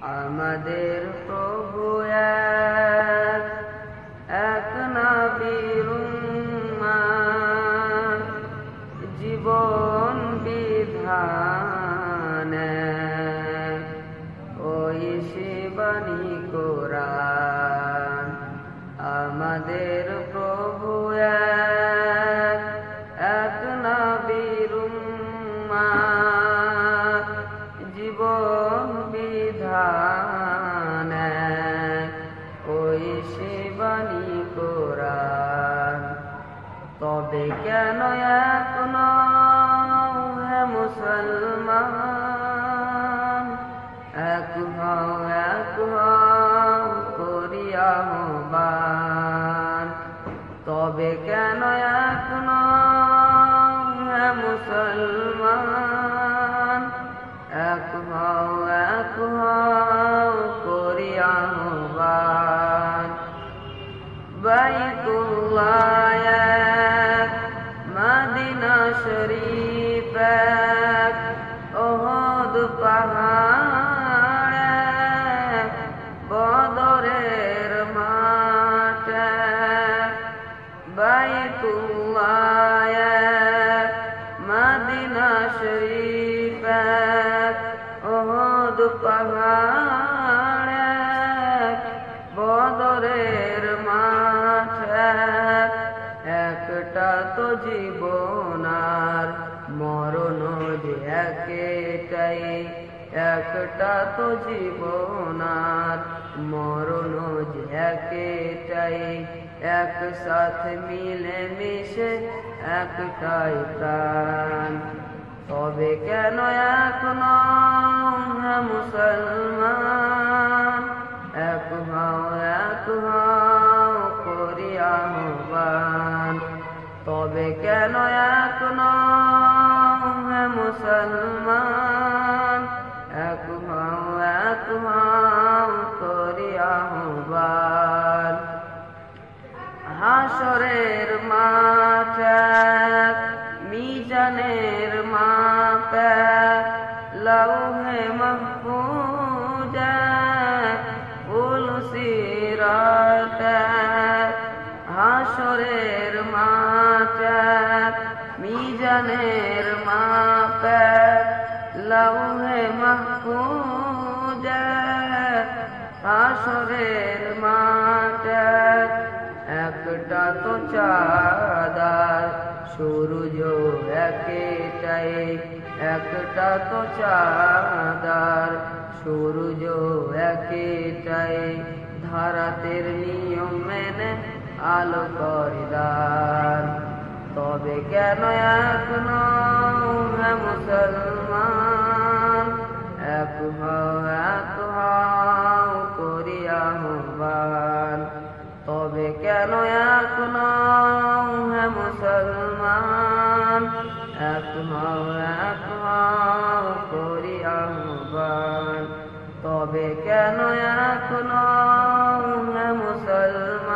আমাদের প্রভু এক, এক নবীর উম্মত, জীবন বিধান এক, ওই শিবানী কোরআন। আমাদের প্রভু এক, এক নবীর উম্মত, জীবন বিধান এক, ওই শিবানী কোরআন। তবে কেন এখনো হে মুসলমান, এক হও করি আহ্বান। তবে কেন এখনো হে মুসলমান, এক হও করি আহ্বান। বাইতুল্লাহ এক, মদিনা শরীফ এক, ওহদ পাহাড় এক, বদরের মাঠ এক। বাইতুল্লাহ এক, মদিনা শরীফ এক, ওহদ পাহাড় এক, বদরের মাঠ এক। একটা তো জীবন আর মরণ যে একটাই, একটা তো জীবন আর মরণ যে একটাই। একসাথে মিলে মিশে একটাই প্রাণ। তবে কেন এখনো হে মুসলমান, এক হও করি আহ্বান। তবে কেন এখনো হে মুসলমান, এক হও করি আহ্বান। হাসরের মাঠ এক, মিজানের মাপ এক, লৌহে মাহফুজ এক, পুল সিরাত এক। হাসরের মাঠ এক, মিজানের মাপ এক, লৌহে মাহফুজ এক। হাসরের মাঠ এক, একটা তো চাঁদার সূরজ একটাই, একটা তো চাঁদার সূরজ একটাই। ধারাতের নিয়ম মেনে আলো করে দান। তবে কেন এখনো হে মুসলমান, এক হও করি আহ্বান। তবে কেন এখনো হে মুসলমান, এক হও করি আহ্বান। তবে কেন এখনো হে মুসলমান।